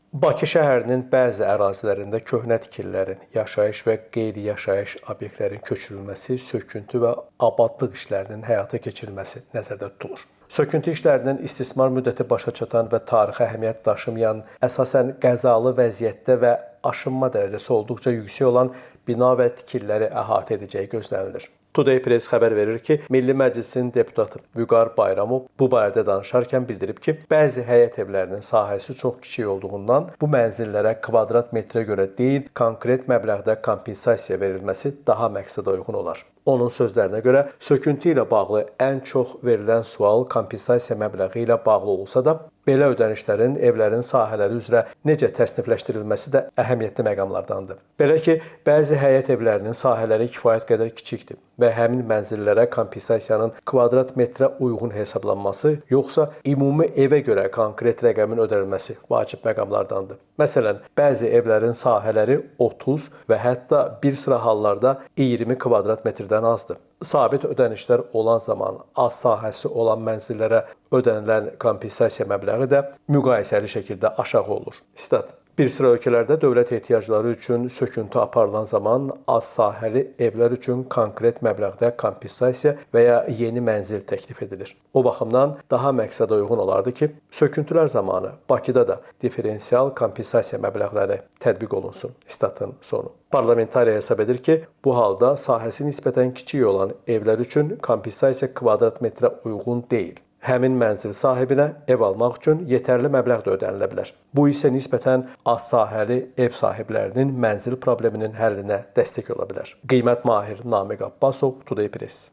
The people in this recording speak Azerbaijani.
Bakı şəhərinin bəzi ərazilərində köhnə tikililərin, yaşayış və qeyri-yaşayış obyektlərin köçürülməsi, söküntü və abadlıq işlərinin həyata keçirilməsi nəzərdə tutulur. Söküntü işlərinin istismar müddəti başa çatan və tarixi əhəmiyyət daşımayan, əsasən qəzalı vəziyyətdə və aşınma dərəcəsi olduqca yüksək olan bina və tikililəri əhatə edəcəyi gözlənilir. Today Press xəbər verir ki, Milli Məclisin deputatı Vüqar Bayramov bu barədə danışarkən bildirib ki, bəzi həyət evlərinin sahəsi çox kiçik olduğundan bu mənzillərə kvadrat metrə görə deyil, konkret məbləğdə kompensasiya verilməsi daha məqsədə uyğun olar. Onun sözlərinə görə, söküntü ilə bağlı ən çox verilən sual kompensasiya məbləği ilə bağlı olsa da, belə ödənişlərin evlərin sahələri üzrə necə təsnifləşdirilməsi də əhəmiyyətli məqamlardandır. Belə ki, bəzi həyət evlərinin sahələri kifayət qədər kiçikdir və həmin mənzillərə kompensasiyanın kvadrat metrə uyğun hesablanması, yoxsa ümumi evə görə konkret rəqəmin ödənilməsi vacib məqamlardandır. Məsələn, bəzi evlərin sahələri 30 və hətta bir sıra hallarda 20 kvadrat metrdən azdır. Sabit ödənişlər olan zaman az sahəsi olan mənzillərə ödənilən kompensasiya məbləği də müqayisəli şəkildə aşağı olur. Sitat. Bir sıra ölkələrdə dövlət ehtiyacları üçün söküntü aparılan zaman az sahəli evlər üçün konkret məbləğdə kompensasiya və ya yeni mənzil təklif edilir. O baxımdan daha məqsədə uyğun olardı ki, söküntülər zamanı Bakıda da diferensial kompensasiya məbləğləri tətbiq olunsun. Statın sonu. Parlamentariya hesab edir ki, bu halda sahəsi nisbətən kiçik olan evlər üçün kompensasiya kvadrat metrə uyğun deyil. Həmin mənzil sahibinə ev almaq üçün yetərli məbləğ də ödənilə bilər. Bu isə nisbətən az sahəli ev sahiblərinin mənzil probleminin həllinə dəstək ola bilər. Qiymət mahir Namiq Abbasov, Today Press.